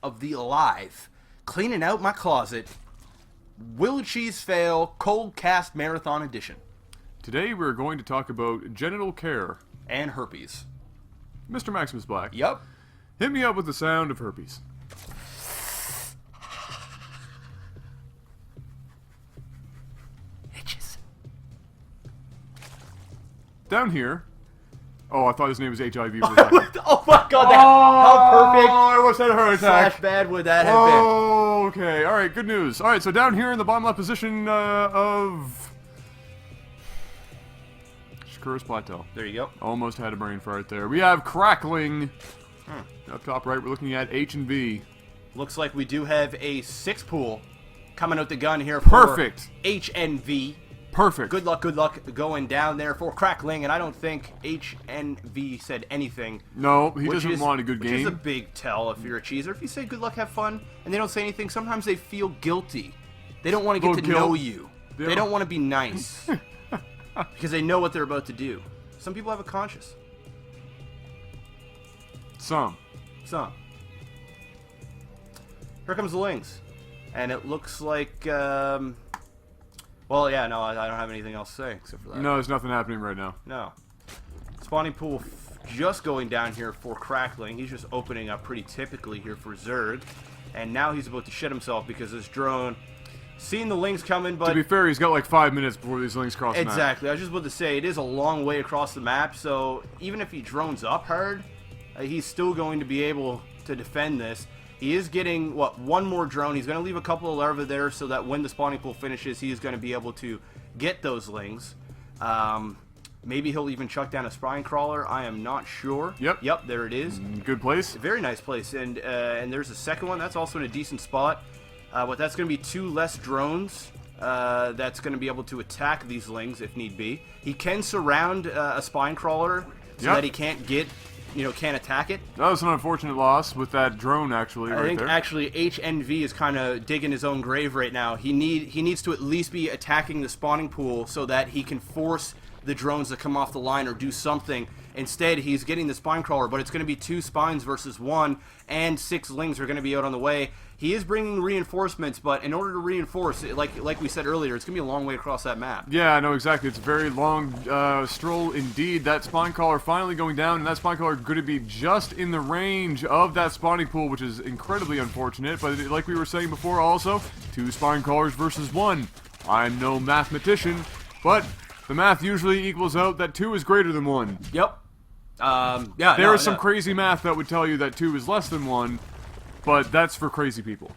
of the alive. Cleaning out my closet. Will Cheese Fail Cold Cast Marathon Edition. Today we're going to talk about genital care. And herpes. Mr. Maximus Black. Yep. Hit me up with the sound of herpes. Itches. Down here. Oh, I thought his name was HIV for a second. Oh my god, how perfect. Oh, I almost had a heart attack. Slash bad would that have been? Oh, okay. Alright, good news. Alright, so down here in the bottom left position of Shakura's Plateau. There you go. Almost had a brain fart there. We have Crackling. Up top right, we're looking at H and V. Looks like we do have a 6-pool coming out the gun here for Perfect. H and V. Perfect. Good luck going down there for Crackling, and I don't think HNV said anything. No, he doesn't want a good game. Which is a big tell if you're a cheeser. If you say good luck, have fun, and they don't say anything, sometimes they feel guilty. They don't want to get to know you. Yeah. They don't want to be nice. Because they know what they're about to do. Some people have a conscience. Some. Here comes the Lings. And it looks like... well, yeah, no, I don't have anything else to say except for that. No, there's nothing happening right now. No. Spawning pool just going down here for Crackling. He's just opening up pretty typically here for Zerg. And now he's about to shit himself because this drone... Seeing the Lings coming, but... To be fair, he's got like 5 minutes before these Lings cross the map. Exactly. I was just about to say, it is a long way across the map, so even if he drones up hard, he's still going to be able to defend this. He is getting, what, one more drone. He's going to leave a couple of larvae there so that when the spawning pool finishes, he is going to be able to get those Lings. Maybe he'll even chuck down a spine crawler. I am not sure. Yep, there it is. Good place. Very nice place. And there's a second one. That's also in a decent spot. But that's going to be 2 less drones that's going to be able to attack these Lings if need be. He can surround a spine crawler so that he can't get, can't attack it. That was an unfortunate loss with that drone, actually, I think actually HNV is kind of digging his own grave right now. He needs to at least be attacking the spawning pool so that he can force the drones to come off the line or do something. Instead, he's getting the spine crawler, but it's going to be 2 spines versus 1, and 6 Lings are going to be out on the way. He is bringing reinforcements, but in order to reinforce, like we said earlier, it's going to be a long way across that map. Yeah, I know exactly. It's a very long stroll indeed. That spine crawler finally going down, and that spine crawler going to be just in the range of that spawning pool, which is incredibly unfortunate. But like we were saying before also, 2 spine crawlers versus 1. I'm no mathematician, but the math usually equals out that 2 is greater than 1. Yep. There is some crazy math that would tell you that 2 is less than 1, but that's for crazy people.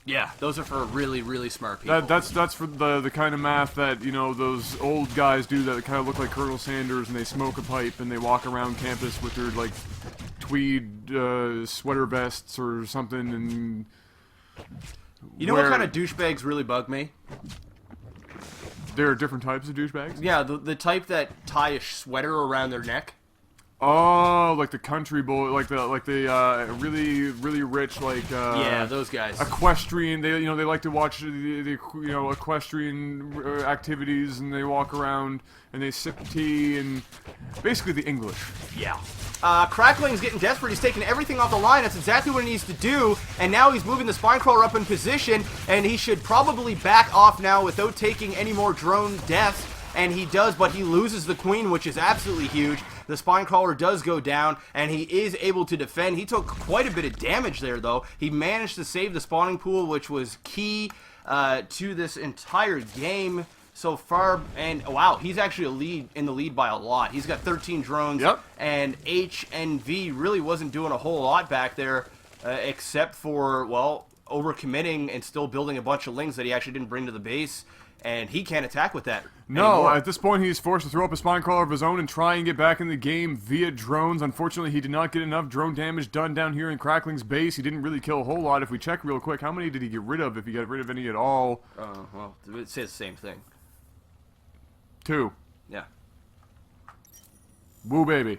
Yeah, those are for really, really smart people. That's for the kind of math that, those old guys do that kind of look like Colonel Sanders, and they smoke a pipe and they walk around campus with their, like, tweed sweater vests or something, and... You know what kind of douchebags really bug me? There are different types of douchebags? Yeah, the type that tie a sweater around their neck. Oh, like the country boy, like the really rich, like yeah, those guys. Equestrian. They they like to watch the equestrian activities, and they walk around and they sip tea and basically the English. Yeah. Crackling's getting desperate. He's taking everything off the line. That's exactly what he needs to do. And now he's moving the spine crawler up in position, and he should probably back off now without taking any more drone deaths. And he does, but he loses the queen, which is absolutely huge. The spine crawler does go down, and he is able to defend. He took quite a bit of damage there, though. He managed to save the spawning pool, which was key to this entire game so far. And wow, he's actually in the lead by a lot. He's got 13 drones, and HNV really wasn't doing a whole lot back there, except for, well, overcommitting and still building a bunch of Lings that he actually didn't bring to the base. And he can't attack with that anymore. At this point he's forced to throw up a spine crawler of his own and try and get back in the game via drones. Unfortunately, he did not get enough drone damage done down here in Crackling's base. He didn't really kill a whole lot. If we check real quick, how many did he get rid of, if he got rid of any at all? Well, it says the same thing. 2. Yeah. Woo, baby.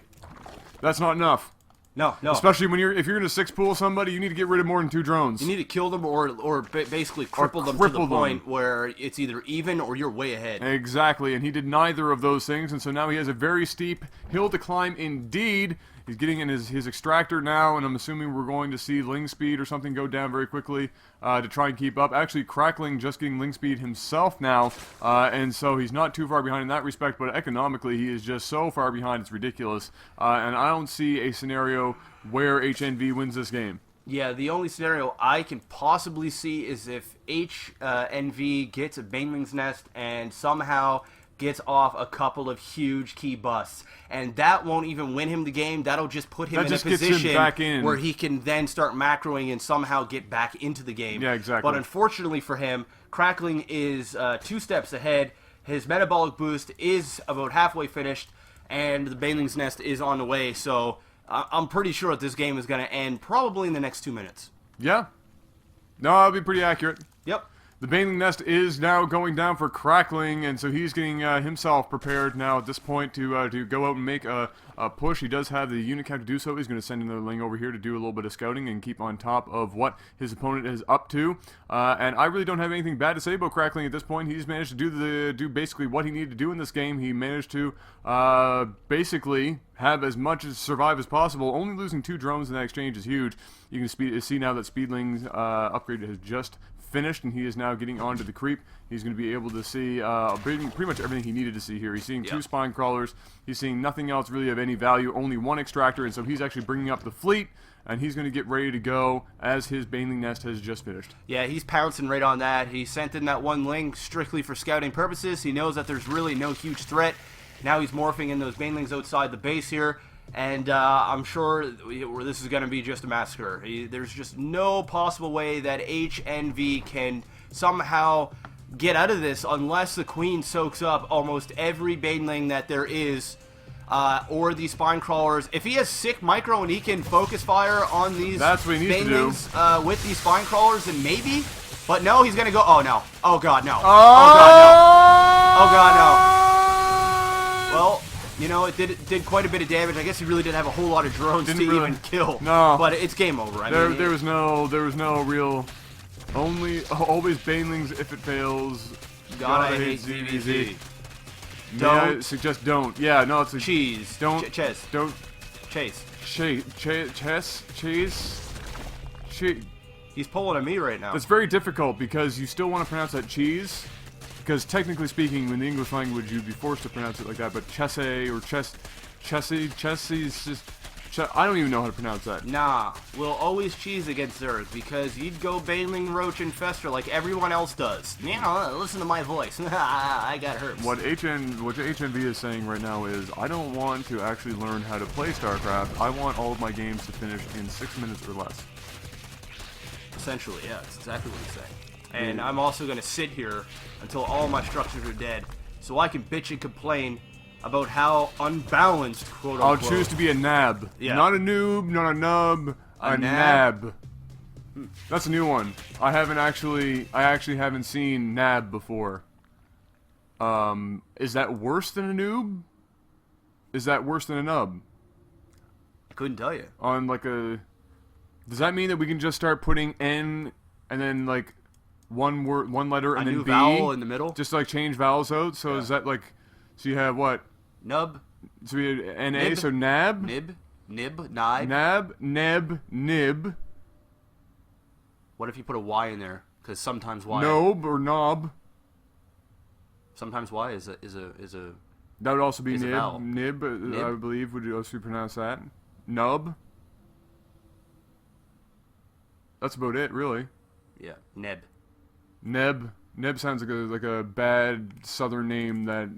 That's not enough. No. Especially if you're in a 6-pool somebody, you need to get rid of more than 2 drones. You need to kill them or basically cripple them to the point where it's either even or you're way ahead. Exactly, and he did neither of those things, and so now he has a very steep hill to climb indeed. He's getting in his extractor now, and I'm assuming we're going to see Ling Speed or something go down very quickly to try and keep up. Actually, Crackling just getting Ling Speed himself now, and so he's not too far behind in that respect, but economically he is just so far behind, it's ridiculous. And I don't see a scenario where HNV wins this game. Yeah, the only scenario I can possibly see is if HNV gets a Baneling's Nest and somehow gets off a couple of huge key busts. And that won't even win him the game. That'll just put him in a position where he can then start macroing and somehow get back into the game. Yeah, exactly. But unfortunately for him, Crackling is 2 steps ahead. His metabolic boost is about halfway finished, and the Baneling's Nest is on the way. So I'm pretty sure that this game is going to end probably in the next 2 minutes. Yeah. No, that'll be pretty accurate. Yep. The Baneling Nest is now going down for Crackling, and so he's getting himself prepared now at this point to go out and make a push. He does have the unit count to do so. He's going to send another Ling over here to do a little bit of scouting and keep on top of what his opponent is up to. And I really don't have anything bad to say about Crackling at this point. He's managed to do basically what he needed to do in this game. He managed to basically have as much as survive as possible. Only losing 2 drones in that exchange is huge. You can see now that Speedling's upgrade has just finished, and he is now getting onto the creep. He's going to be able to see pretty much everything he needed to see here. He's seeing 2 spine crawlers. He's seeing nothing else really of any value, only 1 extractor, and so he's actually bringing up the fleet, and he's going to get ready to go as his Baneling Nest has just finished. Yeah, he's pouncing right on that. He sent in that 1 Ling strictly for scouting purposes. He knows that there's really no huge threat. Now he's morphing in those Banelings outside the base here. And I'm sure this is going to be just a massacre. There's just no possible way that HNV can somehow get out of this unless the Queen soaks up almost every Baneling that there is, or these spine crawlers. If he has sick micro and he can focus fire on these Banelings with these spine crawlers, then maybe. But no, he's going to go. Oh no. Oh god, no. Oh god, no. Oh god, no. Well, you know, it did quite a bit of damage. I guess he really didn't have a whole lot of drones to even kill. No, but it's game over. There was no real. Always Banelings if it fails. God, I hate ZVZ. Don't. I suggest don't. Yeah, no, it's a cheese. Don't. Chess. Don't. Chase. Chase. He's pulling at me right now. It's very difficult because you still want to pronounce that cheese. Because technically speaking, in the English language, you'd be forced to pronounce it like that. But Chessie or Chessie's just... I don't even know how to pronounce that. Nah, we'll always cheese against Zerg because you'd go Baneling, Roach, and Fester like everyone else does. You know, listen to my voice. I got herpes. What HNV is saying right now is, I don't want to actually learn how to play StarCraft. I want all of my games to finish in 6 minutes or less. Essentially, yeah, that's exactly what he's saying. And I'm also going to sit here until all my structures are dead, so I can bitch and complain about how unbalanced, quote unquote. I'll choose to be a nab. Yeah. Not a noob, not a nub, a nab. That's a new one. I actually haven't seen nab before. Is that worse than a noob? Is that worse than a nub? I couldn't tell you. On like a... Does that mean that we can just start putting N and then like one letter and then new B? Vowel in the middle? Just like change vowels out? So is that like... So you have what? Nub. So we had N-A, nib. So nab? Nib. Nib. Nab, neb, nib. What if you put a Y in there? Because sometimes Y... Nob or knob. Sometimes Y is a... That would also be nib. Vowel. Nib, I believe, would also be pronounced that. Nub. That's about it, really. Yeah, Neb. Neb. Neb sounds like a bad Southern name that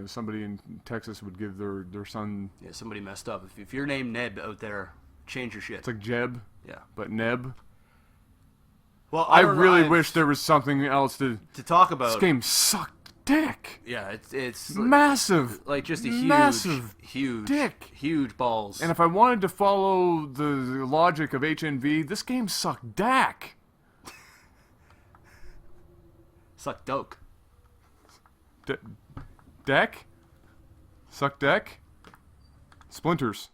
somebody in Texas would give their son. Yeah, somebody messed up. If you're named Neb out there, change your shit. It's like Jeb. Yeah. But Neb. Well, I really wish there was something else to talk about. This game sucked dick. Yeah, it's massive. Like just a huge dick. Huge balls. And if I wanted to follow the logic of HNV, this game sucked dack. Suck doke. Deck? Suck deck? Splinters.